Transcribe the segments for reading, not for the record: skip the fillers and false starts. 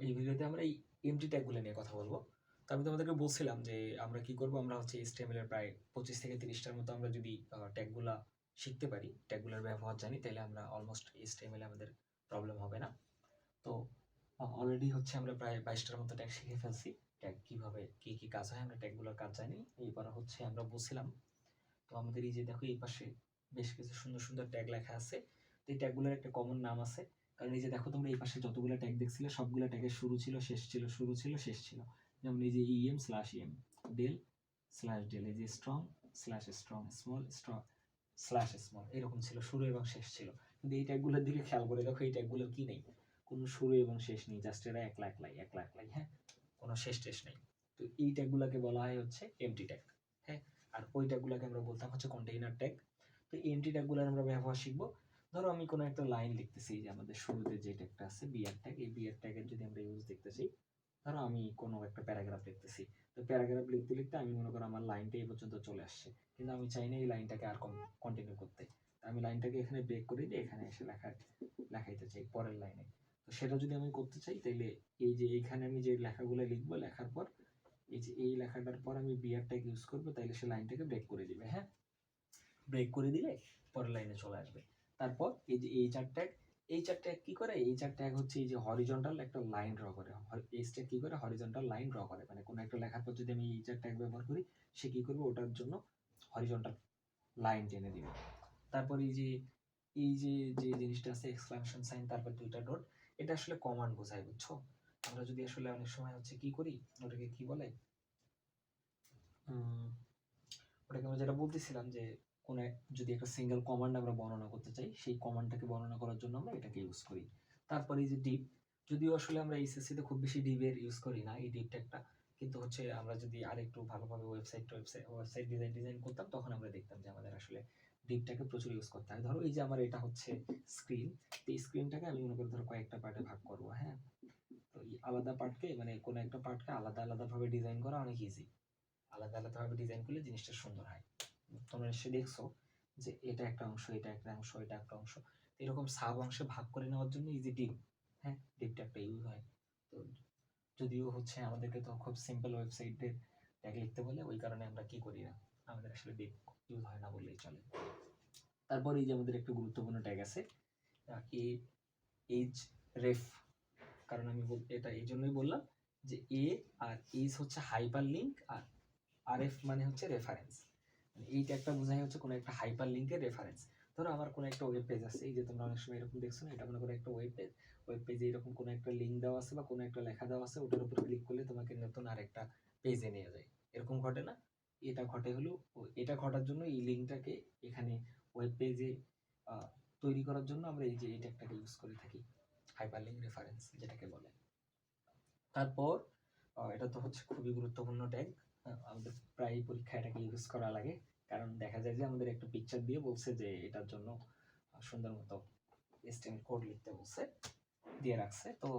এই ভিডিওতে আমরা এই এমটি ট্যাগগুলো নিয়ে কথা বলবো। তো আমি তোমাদেরকে বলছিলাম যে আমরা কি করব, আমরা হচ্ছে HTML এর প্রায় 25 থেকে 30টার মতো আমরা যদি ট্যাগগুলা শিখতে পারি, ট্যাগগুলোর ব্যবহার জানি, তাহলে আমরা অলমোস্ট HTML আমাদের প্রবলেম হবে না। তো অলরেডি হচ্ছে আমরা প্রায় 22টার মতো ট্যাগ শিখে ফেলছি। ট্যাগ কীভাবে কী কী কাজ হয় আমরা ট্যাগগুলোর কাজ জানি। এইবার হচ্ছে আমরা বলছিলাম, তো আমাদের এই যে দেখো এই পাশে বেশ কিছু সুন্দর সুন্দর ট্যাগ লেখা আছে। তো এই ট্যাগগুলোর একটা কমন নাম আছে, কারণ এই যে দেখো তোমরা এই পাশে যতগুলো ট্যাগ দেখছিলে সবগুলো ট্যাগের শুরু ছিল, শেষ ছিল, শুরু ছিল, শেষ ছিল। যেমন এই যে em/em, del/del, এই যে strong/strong, small/small, এরকম ছিল, শুরু এবং শেষ ছিল। কিন্তু এই ট্যাগগুলোর দিকে খেয়াল করে দেখো, এই ট্যাগগুলোর কি নেই, কোনো শুরু এবং শেষ নেই, জাস্ট এরা একলা একলাই, হ্যাঁ, কোনো শেষ টেস নেই। তো এই ট্যাগগুলোকে বলা হয় হচ্ছে এমটি ট্যাগ, হ্যাঁ। আর ওই ট্যাগগুলোকে আমরা বলতাম হচ্ছে কন্টেইনার ট্যাগ। তো এই এমটি ট্যাগগুলোর আমরা ব্যবহার শিখবো। ধরো আমি কোনো একটা লাইন লিখতেছি, যে আমাদের শুরুতে যে ট্যাগটা আছে BR ট্যাগ, এই BR ট্যাগের যদি আমরা ইউজ দেখতেছি, ধরো আমি কোনো একটা প্যারাগ্রাফ লিখতেছি, তো প্যারাগ্রাফ লিখতে লিখতে আমি মনে করো আমার লাইনটা এই পর্যন্ত চলে আসছে, কিন্তু আমি চাই না এই লাইনটাকে আর কন্টিনিউ করতে। আমি লাইনটাকে এখানে ব্রেক করে দিয়ে এখানে এসে লেখাইতে চাই পরের লাইনে। তো সেটা যদি আমি করতে চাই, তাহলে এই যে এইখানে আমি যে লেখাগুলো লিখবো, লেখার পর এই যে এই লেখাটার পর আমি BR ট্যাগ ইউজ করবো, তাইলে সে লাইনটাকে ব্রেক করে দিবে, হ্যাঁ। ব্রেক করে দিলে পরের লাইনে চলে আসবে। তারপর এই যে এইচআর ট্যাগ কি করে, এইচআর ট্যাগ হচ্ছে এই যে হরিজন্টাল একটা লাইন ড্র করে। এইচ ট্যাগ কি করে, হরিজন্টাল লাইন ড্র করে, মানে কোনো একটা লেখার পর যদি আমি এইচআর ট্যাগ ব্যবহার করি, সে কি করবে, ওটার জন্য হরিজন্টাল লাইন টেনে দিবে। তারপর এই যে জিনিসটা আছে এক্সক্লামেশন সাইন, তারপর দুইটা ডট, এটা আসলে কমান্ড বোঝায়, বুঝছো। আমরা যদি আসলে অনেক সময় হচ্ছে কি করি, ওটাকে কি বলে, ওটাকে আমরা যেটা বলতেছিলাম যে কোনো যদি একটা সিঙ্গেল কমান্ড আমরা বর্ণনা করতে চাই, সেই কমান্ডটাকে বর্ণনা করার জন্য আমরা এটাকে ইউজ করি। তারপরে এই যে ডিপ, যদিও আসলে আমরা HSC তে খুব বেশি ডিপের ইউজ করি না এই ডিপ ট্যাগটা, কিন্তু হচ্ছে আমরা যদি আরেকটু ভালোভাবে ওয়েবসাইট ডিজাইন করতাম, তখন আমরা দেখতাম যে আমাদের আসলে ডিপটাকে প্রচুর ইউজ করতে হয়। ধরো এই যে আমার এটা হচ্ছে স্ক্রিন, এই স্ক্রিনটাকে আমি মনে করি ধরো কয়েকটা পার্টে ভাগ করবো, হ্যাঁ। তো এই আলাদা পার্টকে, মানে কোনো একটা পার্টকে আলাদাভাবে ডিজাইন করা অনেক ইজি। আলাদাভাবে ডিজাইন করলে জিনিসটা সুন্দর হয়। তোমরা নিশ্চয়ই দেখছো যে এটা একটা অংশ, এটা একটা অংশ, এটা একটা অংশ, এরকম সাব অংশে ভাগ করে নেওয়ার জন্য এই যে ডিপ, হ্যাঁ, ডিপটা একটা ইউজ হয়। তো যদিও হচ্ছে আমাদেরকে তো খুব সিম্পল ওয়েবসাইটের ট্যাগ লিখতে বলে, ওই কারণে আমরা কি করি না, আমাদের আসলে ডিপ ইউজ হয় না বললেই চলে। তারপর এই যে আমাদের একটা গুরুত্বপূর্ণ ট্যাগ আছে এইচ রেফ, কারণ আমি এটা এই জন্যই বললাম যে এ আর এইচ হচ্ছে হাইপার লিঙ্ক, আর RF মানে হচ্ছে রেফারেন্স। এই ট্যাগটা বোঝায় হচ্ছে কোনো একটা হাইপার লিঙ্কের রেফারেন্স। ধরো আমার কোনো একটা ওয়েব পেজ আছে, এই যে তোমরা অনেক সময় এরকম দেখছো না, এটা মনে করো একটা ওয়েব পেজে এরকম কোনো একটা লিঙ্ক দেওয়া আছে বা কোনো একটা লেখা দেওয়া আছে, ওটার উপর ক্লিক করলে তোমাকে নতুন আরেকটা পেজে নিয়ে যায়, এরকম ঘটে না? এটা ঘটে হলো, এটা ঘটার জন্য এই লিঙ্কটাকে এখানে ওয়েব পেজে তৈরি করার জন্য আমরা এই যে এই ট্যাগটাকে ইউজ করে থাকি, হাইপার লিঙ্ক রেফারেন্স যেটাকে বলে। তারপর এটা তো হচ্ছে খুবই গুরুত্বপূর্ণ ট্যাগ, আমাদের প্রায় পরীক্ষায় এটাকে ইউজ করা লাগে, কারণ দেখা যায় যে আমাদের একটা পিকচার দিয়ে বলছে যে এটার জন্য সুন্দর মতো HTML কোড লিখতে বলছে, দিয়ে রাখছে। তো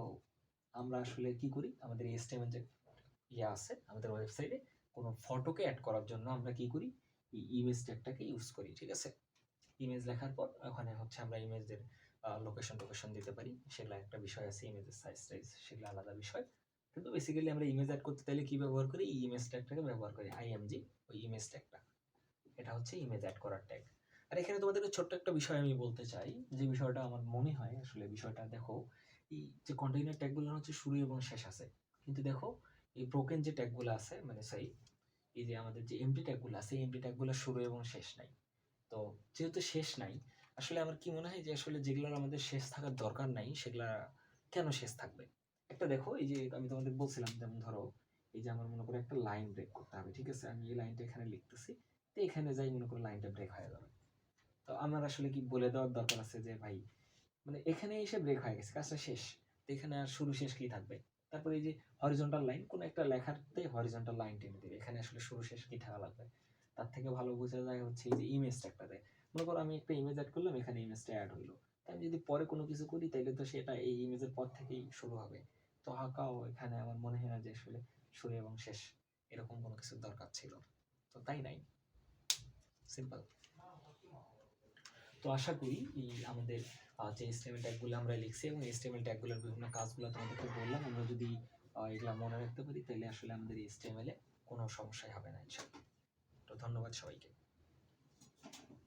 আমরা আসলে কি করি, আমাদের HTML যে আছে আমাদের ওয়েবসাইটে, কোনো ফটোকে অ্যাড করার জন্য আমরা কি করি, এই ইমেজ ট্যাগটাকে ইউজ করি, ঠিক আছে। ইমেজ লেখার পর ওখানে হচ্ছে আমরা ইমেজের লোকেশন দিতে পারি, সেগুলো একটা বিষয় আছে, ইমেজের সাইজ সেগুলো আলাদা বিষয়। কিন্তু বেসিক্যালি আমরা ইমেজ অ্যাড করতে চাইলে কি ব্যবহার করি, এই ইমেজ ট্যাগটাকে ব্যবহার করি, IMG, ওই ইমেজ ট্যাগটা, এটা হচ্ছে ইমেজ অ্যাড করার ট্যাগ। আর এখানে তোমাদেরকে ছোট্ট একটা বিষয় আমি বলতে চাই, যে বিষয়টা আমার মনে হয় আসলে বিষয়টা দেখো, এই যে কন্টেইনার ট্যাগগুলো হচ্ছে শুরু এবং শেষ আছে, কিন্তু দেখো এই ব্রোকেন যে ট্যাগগুলো আছে, মানে এই যে আমাদের যে এমটি ট্যাগগুলো আছে, এমটি ট্যাগগুলো শুরু এবং শেষ নাই। তো যেহেতু শেষ নাই, আসলে আমার কি মনে হয় যে আসলে যেগুলোর আমাদের শেষ থাকার দরকার নাই, সেগুলা কেন শেষ থাকবে। একটা দেখো, এই যে আমি তোমাদের বলছিলাম, যেমন ধরো এই যে আমার মনে করো একটা লাইন ব্রেক করতে হবে, ঠিক আছে, আমি এই লাইনটা এখানে লিখতেছি, তো এখানে যাই মনে করো লাইনটা ব্রেক হয়ে যাবে। তো আমার আসলে কি বলে দেওয়ার দরকার আছে যে ভাই, মানে এখানে এসে ব্রেক হয়ে গেছে, কাজটা শেষ, তো এখানে আর শুরু শেষ কি থাকবে। তারপরে এই যে হরিজন্টাল লাইন, কোনো একটা লেখাতে হরিজন্টাল লাইন টেনে দেবে, এখানে আসলে শুরু শেষ কি থাকা লাগবে। তার থেকে ভালো বোঝা যায় হচ্ছে এই যে ইমেজ ট্যাগটাতে, মনে করো আমি একটা ইমেজ অ্যাড করলাম, এখানে ইমেজটা অ্যাড হইলো, আমি যদি পরে কোনো কিছু করি, তাইলে তো সেটা এই ইমেজের পর থেকেই শুরু হবে। তো আঁকাও এখানে আমার মনে হয় না যে আসলে শুরু এবং শেষ এরকম কোনো কিছুর দরকার ছিল, তো তাই নাই, সিম্পল। তো আশা করি এই আমাদের যে HTML ট্যাগগুলো আমরা লিখছি এবং HTML ট্যাগগুলোর বিভিন্ন কাজগুলো তোমাদেরকে বললাম। আমরা যদি এগুলা মনে রাখতে পারি তাহলে আসলে আমাদের HTML এ কোনো সমস্যাই হবে না ইনশাআল্লাহ। তো ধন্যবাদ সবাইকে।